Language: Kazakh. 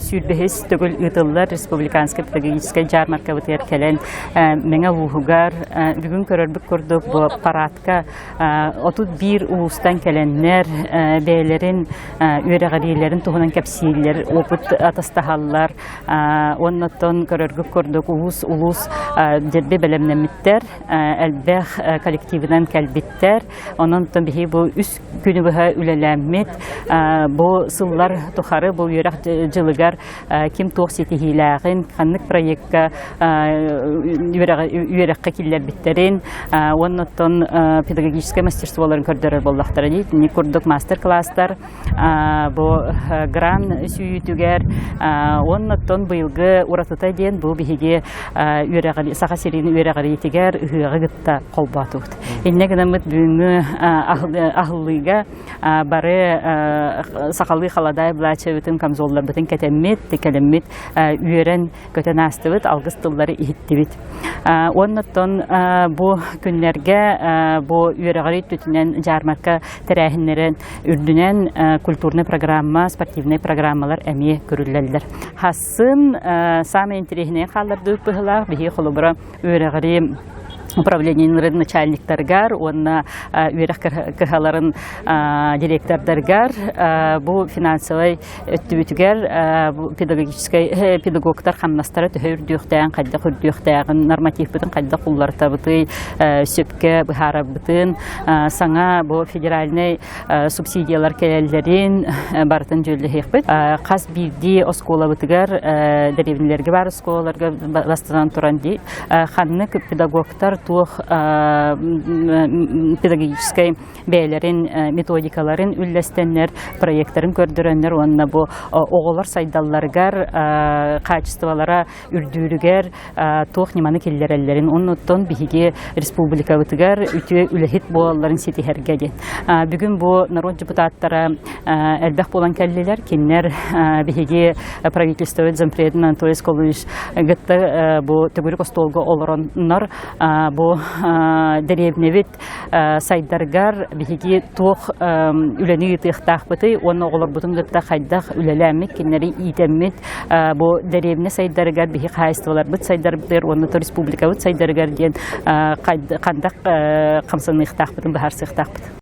сүйрбехис төгөл ытыллар республиканская педагогическая жармарка бытыр келен меңе уһугар бүгүн көрөрбүк көрдүк бу парадка отут бир улустан келеннер бээлерин үөрэгийлерин туһунан кепсииллер опыт атастахаллар оннотон көрөрбүк көрдүк улус дербе белемнемиттер элбэх коллективинен келбиттер ононтон бихи бу үс күнүбүһө үлелеммит бу сыллар тухары бу үөрэг жылыгар ким туох сетихилаагын ханнык проектка үөрэгке киллер биттерин оннотон педагогическое мастерстволарын көрдөрөр боллактар дейт ни курдук мастер-класстар бу гран сүйүтүгер оннотон быйылгы уратыта диен бу биһиги үөрэгали саха сирини үөрэгalitигер ыгыгытта колбатут иннегенемит бүгүнгү ахыллыга бары сакалы халадай блачыбытын камзоллар бытын кетеммит текелеммит үөрен көтөн астыбыт алгыс тыллары иһиттибит оннотон бу күннерге бу үөрэгали түтүнен жармарка терәһиннерен үрдүнен культурный программа спортивный программалар эми көрүлләлдер хасын самый интересный халларды быһылар бихи холобра үөрэгали управленияларын начальниктаргар, онна үерек кыхаларын директордаргар, бу финансовый өттүбүтүгер педагогтар хамнастары төһөрдүөхтән кайда хүрдүөхтәгын норматив битен кайда кулларта быты сөпкә бихара битен саңа бу федеральный субсидиялар келелерин бартын жөллехек бит кас бирди оскола бытыгар деревнелерге бар осколаларга бастан туран ди ханны педагогтар туох педагогической бәйләрен методикаларын үлләстеннәр проектларын көрдөрәннәр онна бу оголар сайдалларгар качестволара үрдүрүгәр туох ниманы килләрәләрен оннотон биһиге республика бытыгар үтү үлехит болларын сетихәргә ди бүген бу народ депутаттары әлбәх булган кәллеләр киннәр биһиге правительство зампреден Анатолий Сколович гытта бу төгүрүк остолго олороннар бу деревневит сайдаргар биһиги туох үлени ытыхтах быты оны оголор бутун гытта хайдах үлеләмик киннери итеммит бу деревне сайдаргар биһи хайствалар бит сайдарбыр оны то республика бит сайдаргар диен кандак камсыныхтах бутун бахар сыхтах